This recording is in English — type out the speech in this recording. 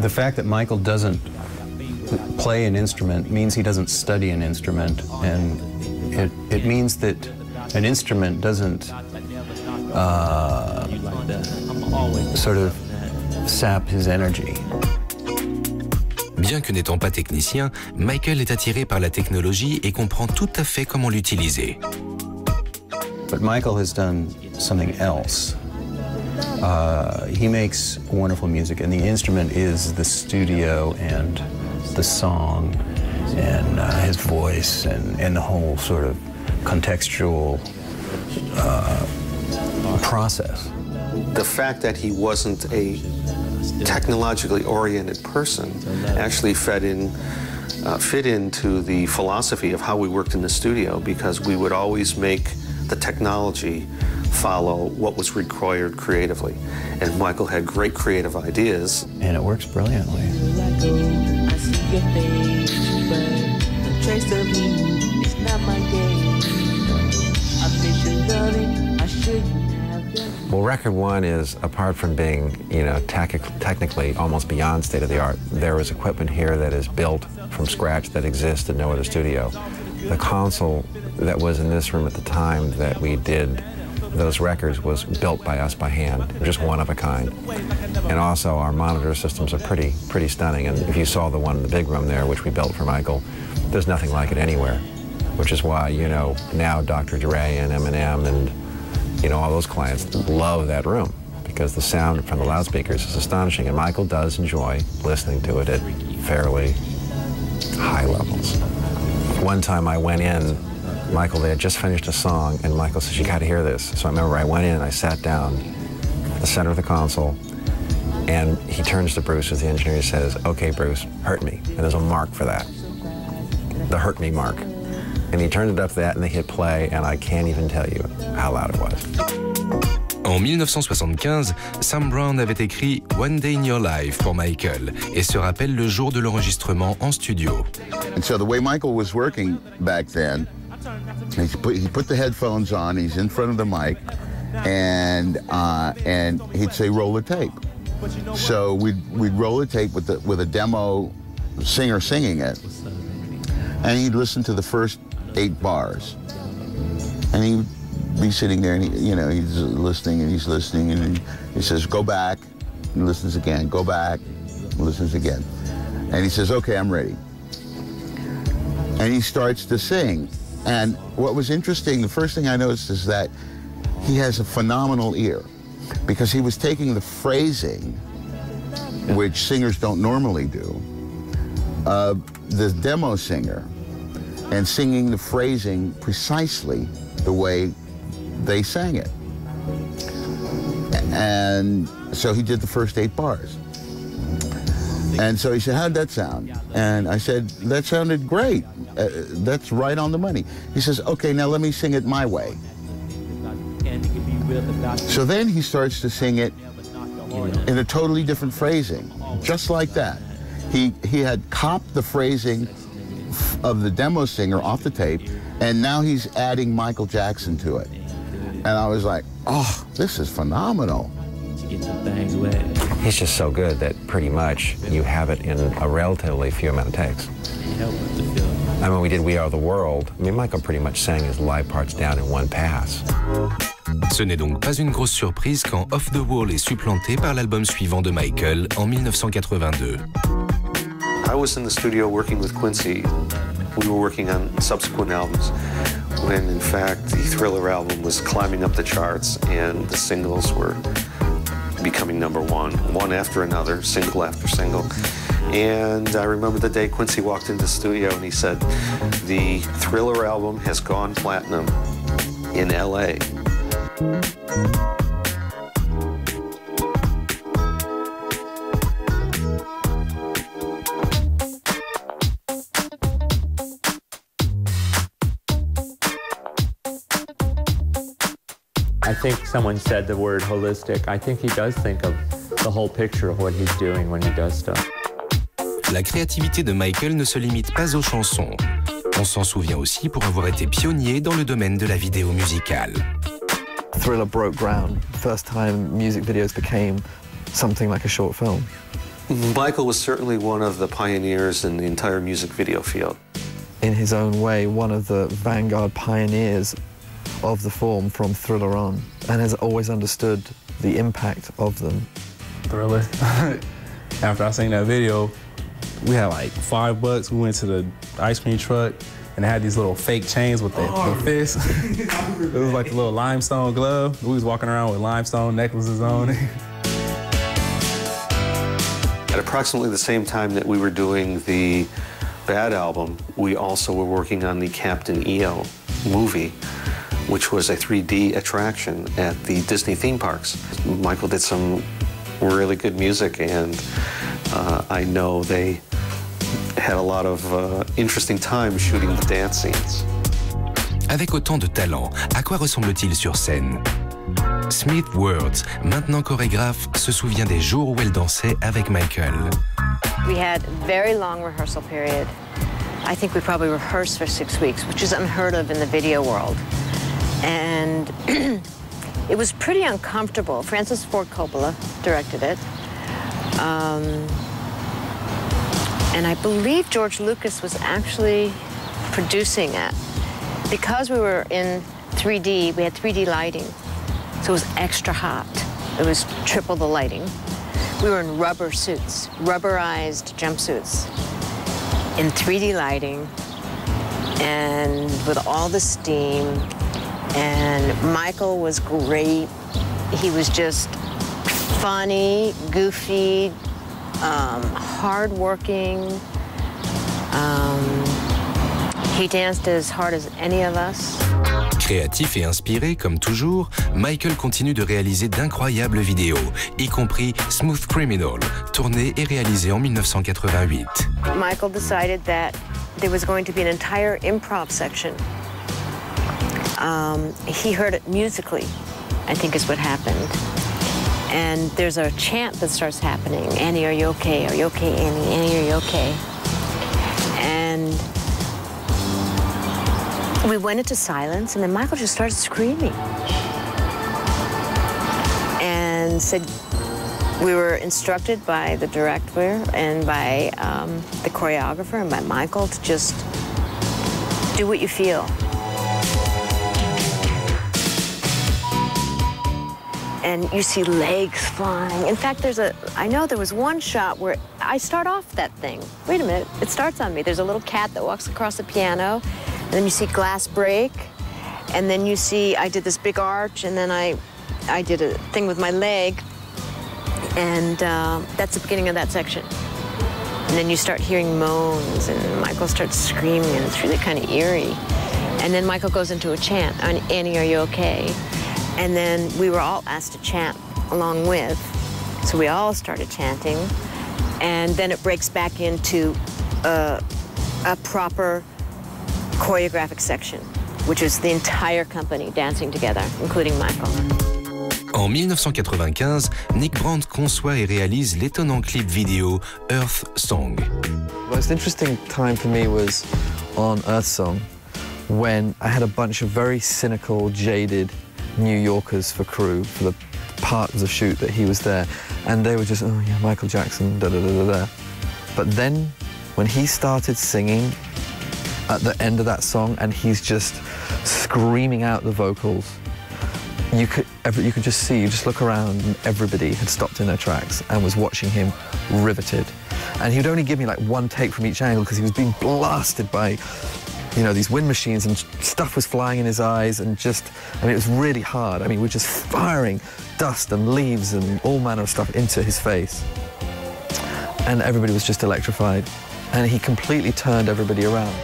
the fact that Michael doesn't play an instrument means he doesn't study an instrument, and it means that an instrument doesn't sort of sap his energy. Bien que n'étant pas technicien, Michael est attiré par la technologie et comprend tout à fait comment l'utiliser. But Michael has done something else. He makes wonderful music, and the instrument is the studio and the song and his voice and the whole sort of contextual process. The fact that he wasn't a technologically oriented person actually fit into the philosophy of how we worked in the studio, because we would always make the technology follow what was required creatively. And Michael had great creative ideas. And it works brilliantly. Well, record one is, apart from being, you know, technically almost beyond state of the art, there is equipment here that is built from scratch that exists in no other studio. The console that was in this room at the time that we did those records was built by us by hand, just one of a kind. And also our monitor systems are pretty stunning. And if you saw the one in the big room there, which we built for Michael, there's nothing like it anywhere. Which is why, you know, now Dr. Dre and Eminem and, you know, all those clients love that room, because the sound from the loudspeakers is astonishing. And Michael does enjoy listening to it at fairly high levels. One time I went in, Michael, they had just finished a song, and Michael says, "You got to hear this." So I remember I went in and I sat down at the center of the console, and he turns to Bruce, who's the engineer, and says, "Okay, Bruce, hurt me." And there's a mark for that, the hurt me mark. And he turned it up to that, and they hit play, and I can't even tell you how loud it was. En 1975, Sam Brown avait écrit One Day in Your Life pour Michael et se rappelle le jour de l'enregistrement en studio. And so the way Michael was working back then, he put the headphones on, he's in front of the mic, and he'd say, "Roll the tape." So we'd roll the tape with a demo singer singing it, and he'd listen to the first 8 bars, and he'd be sitting there, and he's listening, and he says, "Go back," and listens again, "Go back," and listens again, and he says, "Okay, I'm ready," and he starts to sing. And what was interesting, the first thing I noticed is that he has a phenomenal ear, because he was taking the phrasing, which singers don't normally do, the demo singer, and singing the phrasing precisely the way they sang it. And so he did the first 8 bars. And so he said, "How'd that sound?" And I said, "That sounded great. That's right on the money." He says, "Okay, now let me sing it my way." So then he starts to sing it in a totally different phrasing, just like that. He had copped the phrasing of the demo singer off the tape, and now he's adding Michael Jackson to it. And I was like, "Oh, this is phenomenal." He's just so good that pretty much you have it in a relatively few amount of takes. I mean, we did We Are the World. I mean, Michael pretty much sang his live parts down in one pass. Ce n'est donc pas une grosse surprise quand Off the Wall est supplanté par l'album suivant de Michael en 1982. I was in the studio working with Quincy. We were working on subsequent albums when, in fact, the Thriller album was climbing up the charts and the singles were becoming #1, one after another, single after single. And I remember the day Quincy walked into the studio and he said, "The Thriller album has gone platinum in LA." I think someone said the word holistic. I think he does think of the whole picture of what he's doing when he does stuff. La créativité de Michael ne se limite pas aux chansons. On s'en souvient aussi pour avoir été pionnier dans le domaine de la vidéo musicale. Thriller broke ground. First time music videos became something like a short film. Michael was certainly one of the pioneers in the entire music video field. In his own way, one of the vanguard pioneers of the form from Thriller on, and has always understood the impact of them. Thriller. After I seen that video, we had like $5. We went to the ice cream truck, and they had these little fake chains with the fists. It was like a little limestone glove. We was walking around with limestone necklaces on. At approximately the same time that we were doing the Bad album, we also were working on the Captain EO movie, which was a 3D attraction at the Disney theme parks. Michael did some really good music, and I know they had a lot of interesting time shooting the dance scenes. Avec autant de talent, à quoi ressemble-t-il sur scène? Smith Words, maintenant chorégraphe, se souvient des jours où elle dansait avec Michael. We had a very long rehearsal period. I think we probably rehearsed for 6 weeks, which is unheard of in the video world. And it was pretty uncomfortable. Francis Ford Coppola directed it. And I believe George Lucas was actually producing it. Because we were in 3D, we had 3D lighting, so it was extra hot. It was triple the lighting. We were in rubber suits, rubberized jumpsuits, in 3D lighting, and with all the steam. And Michael was great. He was just funny, goofy, hardworking. He danced as hard as any of us. Créatif et inspiré, comme toujours, Michael continue de réaliser d'incroyables vidéos, y compris Smooth Criminal, tourné et réalisé en 1988. Michael decided that there was going to be an entire improv section. He heard it musically, I think is what happened. And there's a chant that starts happening. Annie, are you okay? Are you okay, Annie? Annie, are you okay? And we went into silence, and then Michael just started screaming. And said, we were instructed by the director and by the choreographer and by Michael to just do what you feel. And you see legs flying. In fact, I know there was one shot where I start off that thing. Wait a minute, it starts on me. There's a little cat that walks across the piano, and then you see glass break, and then you see I did this big arch, and then I did a thing with my leg, and that's the beginning of that section. And then you start hearing moans, and Michael starts screaming, and it's really kind of eerie. And then Michael goes into a chant, Annie, are you okay? And then we were all asked to chant along with, so we all started chanting, and then it breaks back into a proper choreographic section, which is the entire company dancing together, including Michael. En 1995, Nick Brandt conçoit et réalise l'étonnant clip vidéo Earth Song. The most interesting time for me was on Earth Song, when I had a bunch of very cynical, jaded New Yorkers for crew for the part of the shoot that he was there, and they were just, oh yeah, Michael Jackson, da da da da da. But then when he started singing at the end of that song, and he's just screaming out the vocals, you could just see, you just look around, and everybody had stopped in their tracks and was watching him riveted. And he would only give me like one take from each angle because he was being blasted by, you know, these wind machines, and stuff was flying in his eyes, and just, I mean, it was really hard. I mean, we're just firing dust and leaves and all manner of stuff into his face. And everybody was just electrified. And he completely turned everybody around.